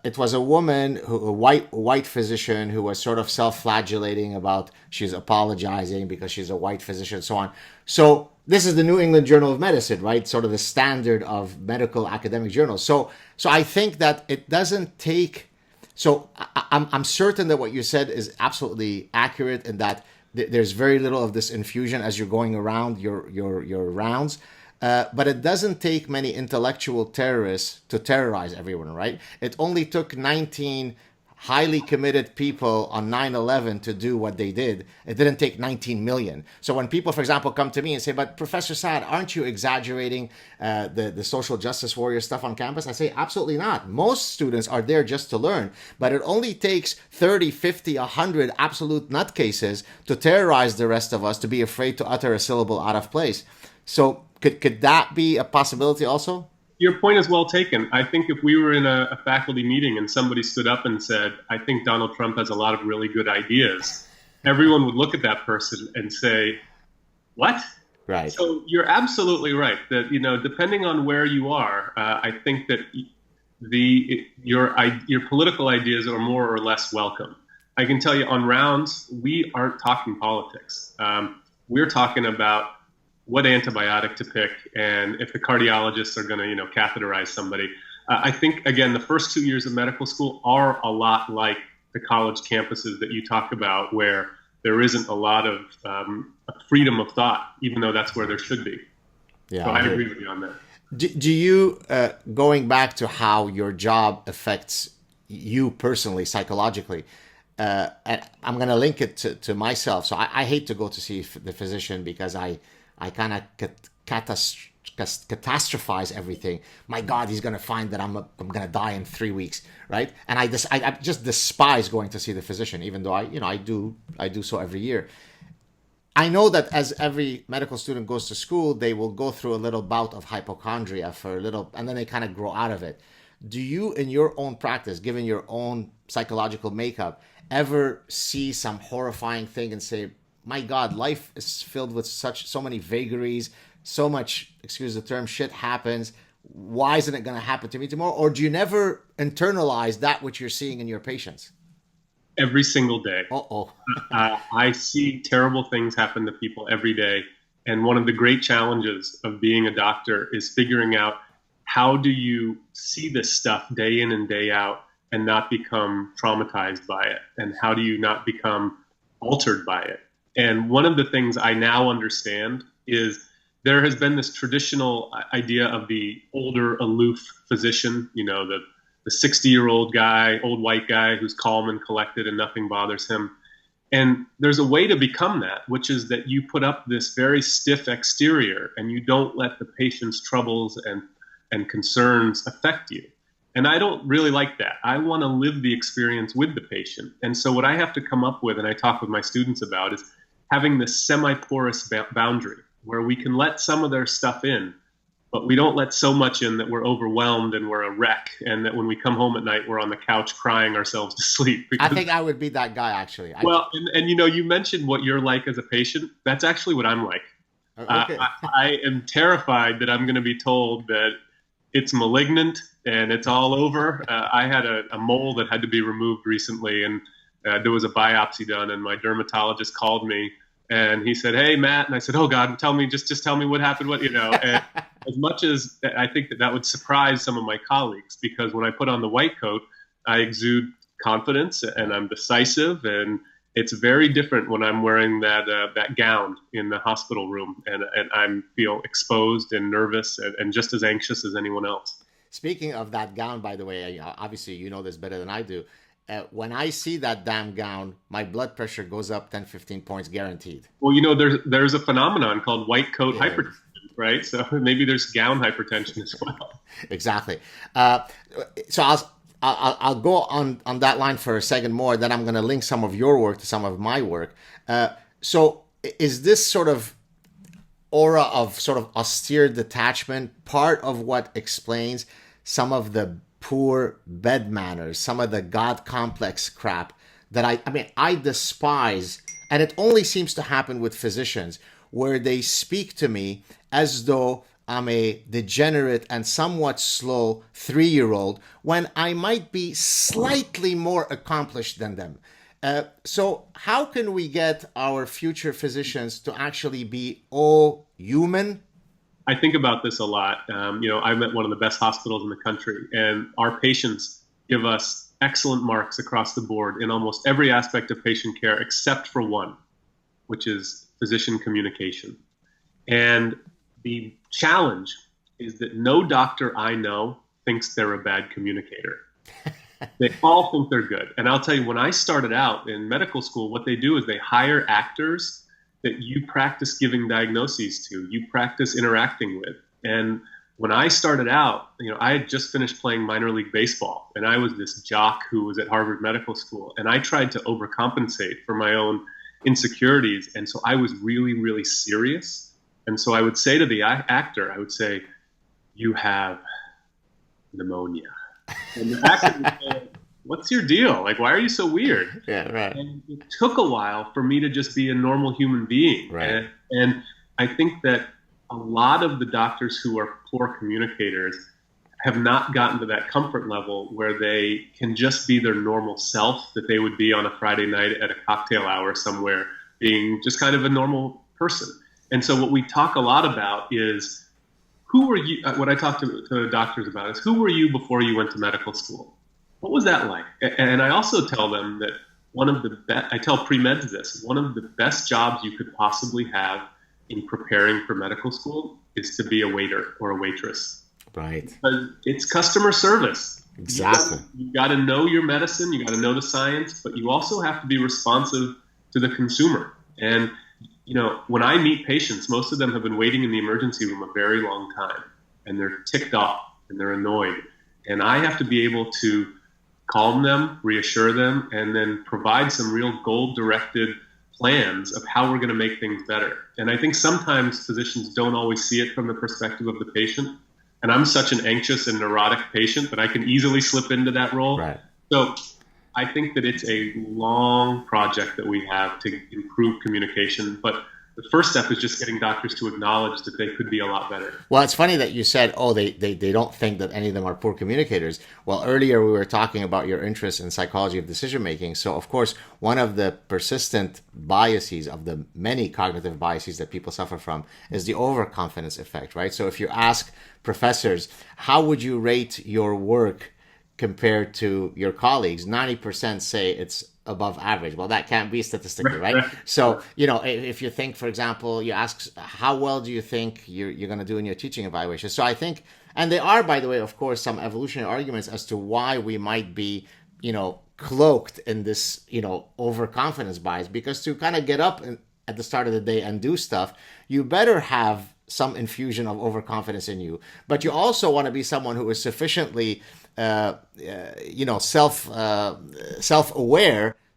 it was a woman, a white physician, who was sort of self-flagellating about she's apologizing because she's a white physician and so on. So this is the New England Journal of Medicine, right? Sort of the standard of medical academic journals. So I think that it doesn't take. So I'm certain that what you said is absolutely accurate, and that there's very little of this infusion as you're going around your rounds. But it doesn't take many intellectual terrorists to terrorize everyone, right? It only took 19 highly committed people on 9/11 to do what they did. It didn't take 19 million. So when people, for example, come to me and say, but Professor Saad, aren't you exaggerating the social justice warrior stuff on campus? I say, absolutely not. Most students are there just to learn, but it only takes 30, 50, 100 absolute nutcases to terrorize the rest of us, to be afraid to utter a syllable out of place. So could that be a possibility also? Your point is well taken. I think if we were in a faculty meeting and somebody stood up and said, I think Donald Trump has a lot of really good ideas, everyone would look at that person and say, what? Right. So you're absolutely right that, depending on where you are, I think that your political ideas are more or less welcome. I can tell you on rounds, we aren't talking politics. We're talking about what antibiotic to pick, and if the cardiologists are going to, catheterize somebody. I think, again, the first 2 years of medical school are a lot like the college campuses that you talk about, where there isn't a lot of freedom of thought, even though that's where there should be. Yeah, so I agree with you on that. Do you, going back to how your job affects you personally, psychologically, and I'm going to link it to myself. So I hate to go to see the physician because I kind of catastrophize everything. My God, he's going to find that I'm going to die in 3 weeks, right? And I just despise going to see the physician, even though I do so every year. I know that as every medical student goes to school, they will go through a little bout of hypochondria for a little, and then they kind of grow out of it. Do you, in your own practice, given your own psychological makeup, ever see some horrifying thing and say, my God, life is filled with so many vagaries, so much, excuse the term, shit happens. Why isn't it going to happen to me tomorrow? Or do you never internalize that which you're seeing in your patients? Every single day. Uh-oh. I see terrible things happen to people every day. And one of the great challenges of being a doctor is figuring out, how do you see this stuff day in and day out and not become traumatized by it? And how do you not become altered by it? And one of the things I now understand is there has been this traditional idea of the older, aloof physician, the 60-year-old guy, old white guy who's calm and collected and nothing bothers him. And there's a way to become that, which is that you put up this very stiff exterior and you don't let the patient's troubles and concerns affect you. And I don't really like that. I want to live the experience with the patient. And so what I have to come up with, and I talk with my students about, is having this semi-porous boundary where we can let some of their stuff in, but we don't let so much in that we're overwhelmed and we're a wreck, and that when we come home at night, we're on the couch crying ourselves to sleep. I think I would be that guy, actually. And you mentioned what you're like as a patient. That's actually what I'm like. Okay. I am terrified that I'm going to be told that it's malignant and it's all over. I had a mole that had to be removed recently, and there was a biopsy done, and my dermatologist called me and he said, "Hey, Matt," and I said, "Oh God, tell me, just tell me what happened." And as much as I think that would surprise some of my colleagues, because when I put on the white coat, I exude confidence and I'm decisive, and it's very different when I'm wearing that gown in the hospital room, and I feel exposed and nervous and just as anxious as anyone else. Speaking of that gown, by the way, obviously you know this better than I do. When I see that damn gown, my blood pressure goes up 10, 15 points guaranteed. Well, there's a phenomenon called white coat hypertension, right? So maybe there's gown hypertension as well. Exactly. So I'll go on that line for a second more. Then I'm going to link some of your work to some of my work. So is this sort of aura of sort of austere detachment part of what explains some of the poor bed manners, some of the God complex crap that I despise, and it only seems to happen with physicians, where they speak to me as though I'm a degenerate and somewhat slow 3-year-old when I might be slightly more accomplished than them. So how can we get our future physicians to actually be all human? I think about this a lot. I'm at one of the best hospitals in the country, and our patients give us excellent marks across the board in almost every aspect of patient care, except for one, which is physician communication. And the challenge is that no doctor I know thinks they're a bad communicator. They all think they're good. And I'll tell you, when I started out in medical school, what they do is they hire actors that you practice giving diagnoses to, you practice interacting with. And when I started out, I had just finished playing minor league baseball, and I was this jock who was at Harvard Medical School, and I tried to overcompensate for my own insecurities. And so I was really, really serious. And so I would say to the actor, I would say, "You have pneumonia." And the actor would say, "What's your deal? Like, why are you so weird?" Yeah, right. And it took a while for me to just be a normal human being. Right. And I think that a lot of the doctors who are poor communicators have not gotten to that comfort level where they can just be their normal self that they would be on a Friday night at a cocktail hour somewhere, being just kind of a normal person. And so what we talk a lot about is, who were you? What I talk to doctors about is, who were you before you went to medical school? What was that like? And I also tell them that I tell pre-meds this, one of the best jobs you could possibly have in preparing for medical school is to be a waiter or a waitress. Right. Because it's customer service. Exactly. You got to know your medicine, you got to know the science, but you also have to be responsive to the consumer. And when I meet patients, most of them have been waiting in the emergency room a very long time, and they're ticked off and they're annoyed. And I have to be able to calm them, reassure them, and then provide some real goal-directed plans of how we're going to make things better. And I think sometimes physicians don't always see it from the perspective of the patient. And I'm such an anxious and neurotic patient that I can easily slip into that role. Right. So I think that it's a long project that we have to improve communication, but the first step is just getting doctors to acknowledge that they could be a lot better. Well, it's funny that you said, they don't think that any of them are poor communicators. Well, earlier we were talking about your interest in psychology of decision making. So, of course, one of the persistent biases of the many cognitive biases that people suffer from is the overconfidence effect, right? So if you ask professors, how would you rate your work compared to your colleagues, 90% say it's above average. Well, that can't be statistically, right? So, if you think, for example, you ask, how well do you think you're going to do in your teaching evaluation? So I think, and there are, by the way, of course, some evolutionary arguments as to why we might be, cloaked in this, overconfidence bias, because to kind of get up at the start of the day and do stuff, you better have some infusion of overconfidence in you. But you also want to be someone who is sufficiently self-aware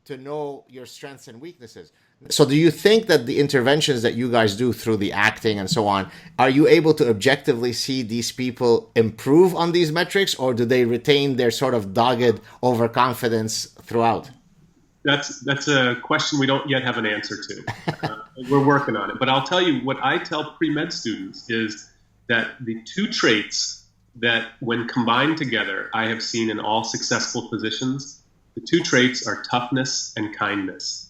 to know your strengths and weaknesses. So do you think that the interventions that you guys do through the acting and so on, are you able to objectively see these people improve on these metrics, or do they retain their sort of dogged overconfidence throughout? That's a question we don't yet have an answer to. We're working on it. But I'll tell you what I tell pre-med students is that the two traits that when combined together, I have seen in all successful physicians, the two traits are toughness and kindness.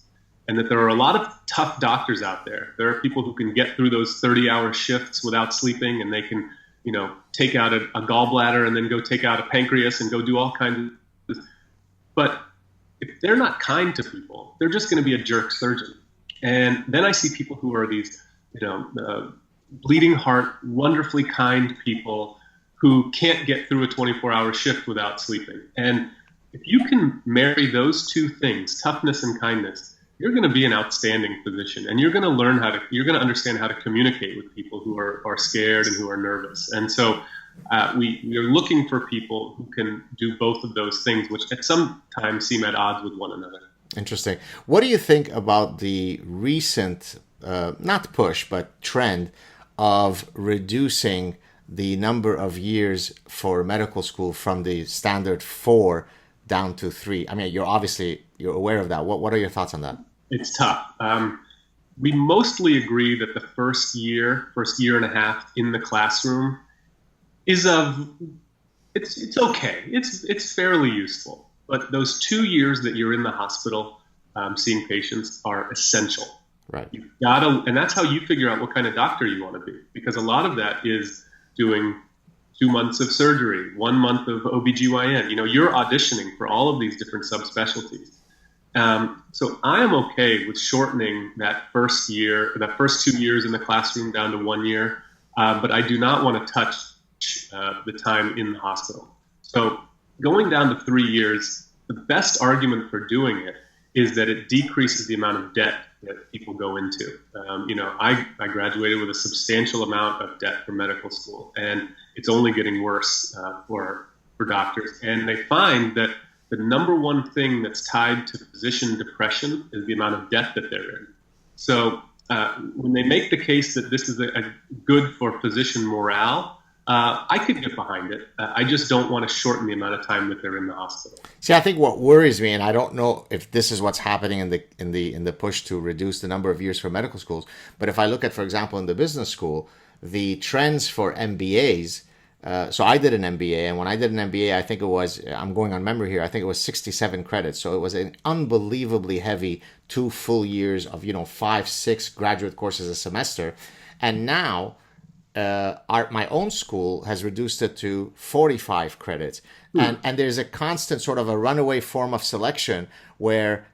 And that there are a lot of tough doctors out there. There are people who can get through those 30-hour shifts without sleeping, and they can, take out a gallbladder and then go take out a pancreas and go do all kinds of. But if they're not kind to people, they're just going to be a jerk surgeon. And then I see people who are these, bleeding heart, wonderfully kind people who can't get through a 24-hour shift without sleeping. And if you can marry those two things, toughness and kindness, you're going to be an outstanding physician, and you're going to you're going to understand how to communicate with people who are scared and who are nervous. And so we are looking for people who can do both of those things, which at some times seem at odds with one another. Interesting. What do you think about the recent, not push, but trend of reducing the number of years for medical school from the standard 4 down to 3? I mean, you're aware of that. What are your thoughts on that? It's tough. We mostly agree that the first year and a half in the classroom is it's okay. It's fairly useful. But those 2 years that you're in the hospital seeing patients are essential. Right. You've gotta, and that's how you figure out what kind of doctor you want to be, because a lot of that is doing 2 months of surgery, 1 month of OBGYN. You're auditioning for all of these different subspecialties. So I am okay with shortening that first 2 years in the classroom down to 1 year, but I do not want to touch the time in the hospital. So going down to 3 years, the best argument for doing it is that it decreases the amount of debt that people go into. I graduated with a substantial amount of debt for medical school, and it's only getting worse for doctors. And they find that the number one thing that's tied to physician depression is the amount of debt that they're in. So when they make the case that this is a good for physician morale, I could get behind it. I just don't want to shorten the amount of time that they're in the hospital. See, I think what worries me, and I don't know if this is what's happening in the push to reduce the number of years for medical schools, but if I look at, for example, in the business school, the trends for MBAs. So I did an MBA, and when I did an MBA, I think it was, I'm going on memory here, I think it was 67 credits. So it was an unbelievably heavy 2 full years of, 5, 6 graduate courses a semester. And now my own school has reduced it to 45 credits. And there's a constant sort of a runaway form of selection where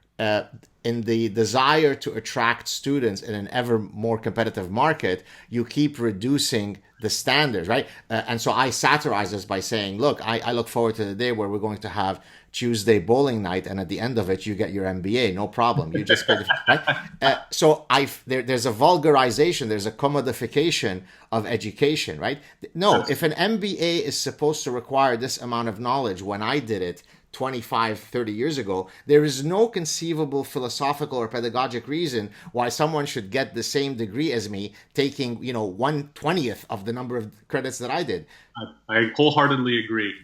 in the desire to attract students in an ever more competitive market, you keep reducing the standards, right? And so I satirize this by saying, look, I look forward to the day where we're going to have Tuesday bowling night, and at the end of it, you get your MBA, no problem. You just pay right? So there's a vulgarization, there's a commodification of education, right? No, if an MBA is supposed to require this amount of knowledge, when I did it 25, 30 years ago, there is no conceivable philosophical or pedagogic reason why someone should get the same degree as me, taking, 1/20th of the number of credits that I did. I wholeheartedly agree.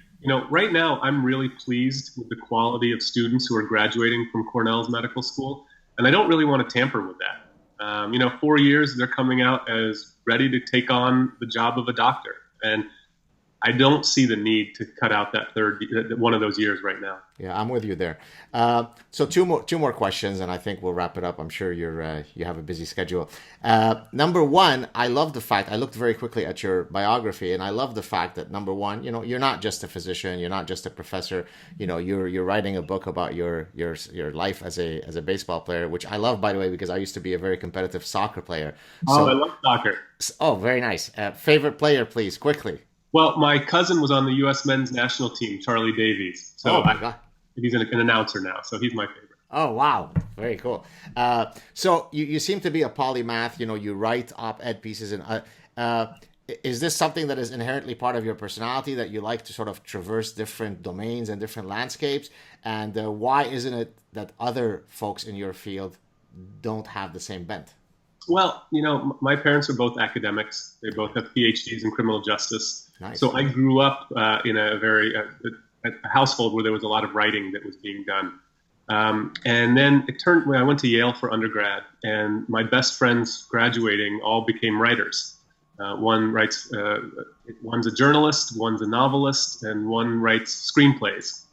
Right now, I'm really pleased with the quality of students who are graduating from Cornell's medical school, and I don't really want to tamper with that. 4 years, they're coming out as ready to take on the job of a doctor. And I don't see the need to cut out that one of those years right now. Yeah, I'm with you there. So two more questions, and I think we'll wrap it up. I'm sure you have a busy schedule. Number one, I love the fact, I looked very quickly at your biography, and I love the fact that, number one, you're not just a physician, you're not just a professor. You're writing a book about your life as a baseball player, which I love, by the way, because I used to be a very competitive soccer player. I love soccer. Oh, very nice. Favorite player, please, quickly. Well, my cousin was on the U.S. men's national team, Charlie Davies. So my God. He's an announcer now, so he's my favorite. Oh, wow. Very cool. So you seem to be a polymath. You write op-ed pieces. And is this something that is inherently part of your personality, that you like to sort of traverse different domains and different landscapes? And why isn't it that other folks in your field don't have the same bent? Well, my parents are both academics. They both have PhDs in criminal justice. Nice. So I grew up in a household where there was a lot of writing that was being done. And then when I went to Yale for undergrad, and my best friends graduating all became writers. One writes, one's a journalist, one's a novelist, and one writes screenplays.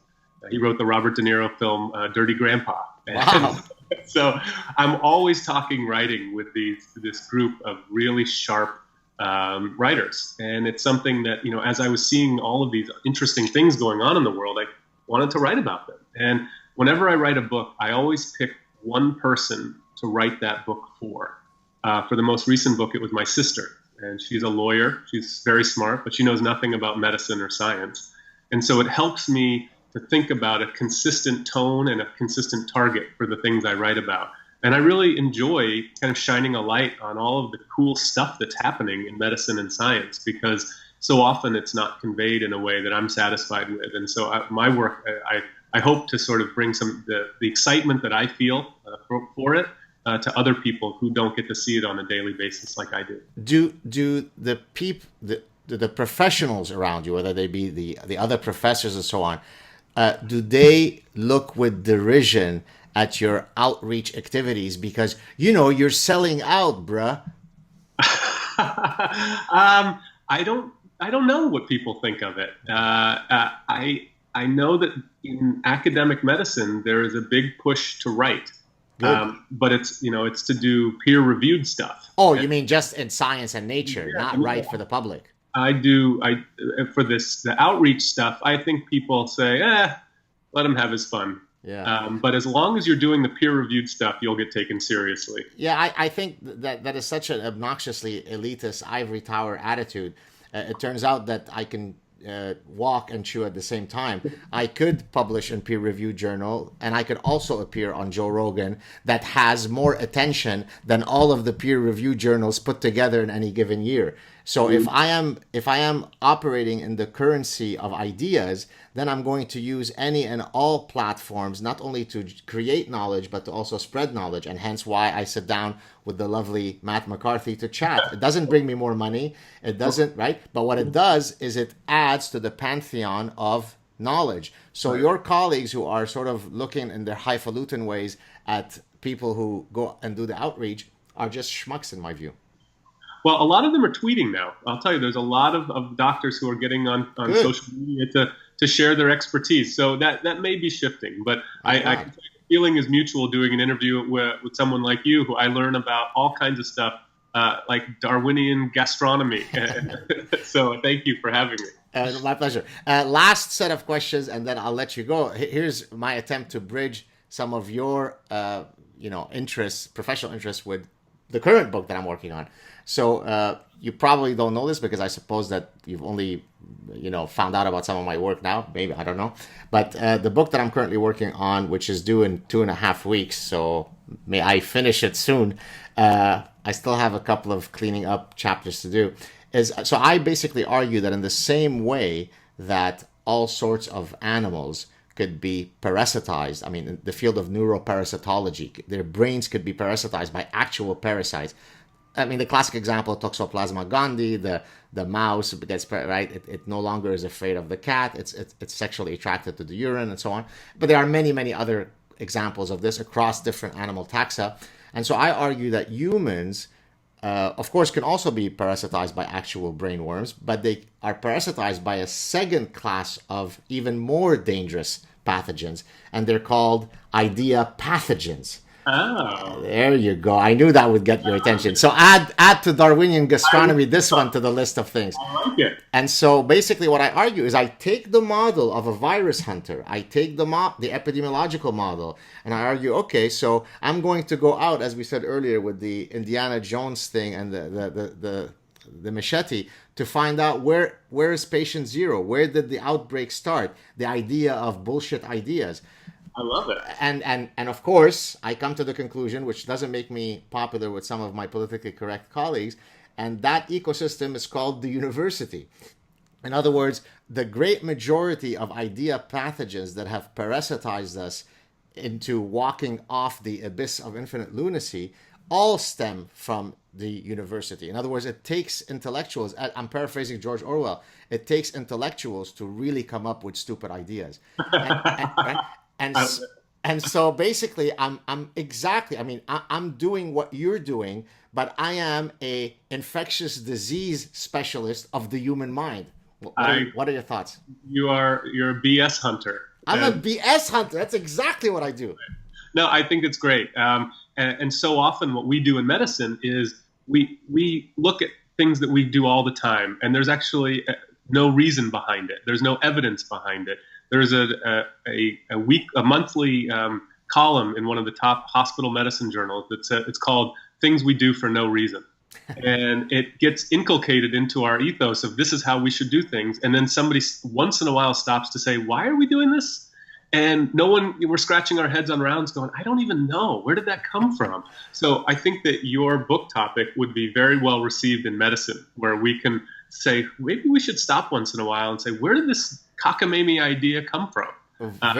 He wrote the Robert De Niro film Dirty Grandpa. Wow. So I'm always talking writing with this group of really sharp writers. And it's something that, as I was seeing all of these interesting things going on in the world, I wanted to write about them. And whenever I write a book, I always pick one person to write that book for. For the most recent book, it was my sister. And she's a lawyer. She's very smart, but she knows nothing about medicine or science. And so it helps me to think about a consistent tone and a consistent target for the things I write about. And I really enjoy kind of shining a light on all of the cool stuff that's happening in medicine and science, because so often it's not conveyed in a way that I'm satisfied with. And so my work, I hope to sort of bring the excitement that I feel for it to other people who don't get to see it on a daily basis like I do. Do the professionals around you, whether they be the other professors and so on, do they look with derision at your outreach activities because you're selling out, bruh? I don't know what people think of it. I know that in academic medicine there is a big push to write. But it's to do peer-reviewed stuff. Oh, you mean just in science and nature, not write for the public? For the outreach stuff, I think people say, let him have his fun. Yeah. But as long as you're doing the peer-reviewed stuff, you'll get taken seriously. Yeah, I think that is such an obnoxiously elitist ivory tower attitude. It turns out that I can walk and chew at the same time. I could publish in peer-reviewed journal, and I could also appear on Joe Rogan that has more attention than all of the peer-reviewed journals put together in any given year. So if I am operating in the currency of ideas, then I'm going to use any and all platforms, not only to create knowledge, but to also spread knowledge. And hence why I sit down with the lovely Matt McCarthy to chat. It doesn't bring me more money. It doesn't, right? But what it does is it adds to the pantheon of knowledge. So your colleagues who are sort of looking in their highfalutin ways at people who go and do the outreach are just schmucks in my view. Well, a lot of them are tweeting now. I'll tell you, there's a lot of doctors who are getting on social media to share their expertise. So that may be shifting. But I the feeling is mutual doing an interview with someone like you, who I learn about all kinds of stuff, like Darwinian gastronomy. So thank you for having me. My pleasure. Last set of questions, and then I'll let you go. Here's my attempt to bridge some of your interests, professional interests, with the current book that I'm working on. So you probably don't know this because I suppose that you've only, found out about some of my work now. Maybe, I don't know. But the book that I'm currently working on, which is due in 2.5 weeks, so may I finish it soon. I still have a couple of cleaning up chapters to do. So I basically argue that in the same way that all sorts of animals could be parasitized, I mean, in the field of neuroparasitology, their brains could be parasitized by actual parasites. I mean, the classic example, Toxoplasma gondii, the mouse gets right. It no longer is afraid of the cat. It's sexually attracted to the urine and so on. But there are many, many other examples of this across different animal taxa. And so I argue that humans, of course, can also be parasitized by actual brain worms, but they are parasitized by a second class of even more dangerous pathogens, and they're called idea pathogens. Oh. There you go. I knew that would get your attention. So add to Darwinian gastronomy this one to the list of things. I like it. And so basically what I argue is I take the model of a virus hunter. I take the epidemiological model, and I argue, okay, so I'm going to go out, as we said earlier, with the Indiana Jones thing and the machete to find out where is patient zero? Where did the outbreak start? The idea of bullshit ideas. I love it. And of course, I come to the conclusion, which doesn't make me popular with some of my politically correct colleagues, And that ecosystem is called the university. In other words, the great majority of idea pathogens that have parasitized us into walking off the abyss of infinite lunacy all stem from the university. In other words, it takes intellectuals, I'm paraphrasing George Orwell, it takes intellectuals to really come up with stupid ideas. And, and, and, and so basically, I'm exactly, I mean, I'm doing what you're doing, but I am a infectious disease specialist of the human mind. What are your thoughts? You're a BS hunter. I'm a BS hunter. That's exactly what I do. No, I think it's great. And so often what we do in medicine is we look at things that we do all the time, and there's actually no reason behind it. There's no evidence behind it. There's a monthly column in one of the top hospital medicine journals it's called "Things We Do for No Reason." And it gets inculcated into our ethos of this is how we should do things. And then somebody once in a while stops to say, why are we doing this? And we're scratching our heads on rounds going, I don't even know. Where did that come from? So I think that your book topic would be very well received in medicine, where we can say, maybe we should stop once in a while and say, where did this cockamamie idea come from?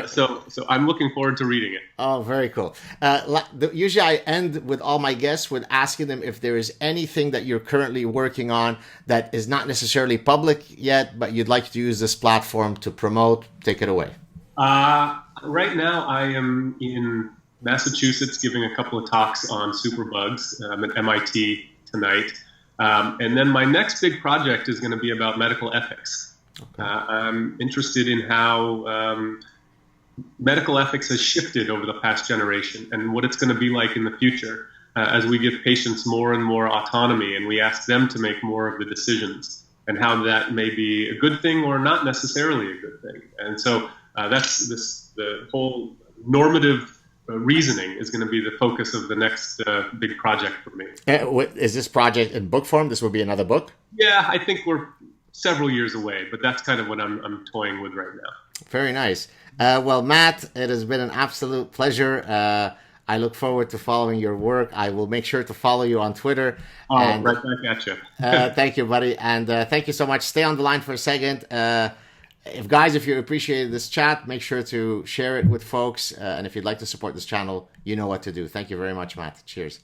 So I'm looking forward to reading it. Oh, very cool. Usually I end with all my guests with asking them if there is anything that you're currently working on that is not necessarily public yet, but you'd like to use this platform to promote. Take it away. Right now I am in Massachusetts giving a couple of talks on superbugs. I'm at MIT tonight. And then my next big project is going to be about medical ethics. Okay. I'm interested in how medical ethics has shifted over the past generation and what it's going to be like in the future as we give patients more and more autonomy and we ask them to make more of the decisions, and how that may be a good thing or not necessarily a good thing. And so the whole normative reasoning is going to be the focus of the next big project for me. Is this project in book form? This will be another book? Yeah, I think we're several years away, but that's kind of what I'm toying with right now. Very nice. Well, Matt, it has been an absolute pleasure. I look forward to following your work. I will make sure to follow you on Twitter. Right back at you. Thank you, buddy. And thank you so much. Stay on the line for a second. If you appreciated this chat, make sure to share it with folks. And if you'd like to support this channel, you know what to do. Thank you very much, Matt. Cheers.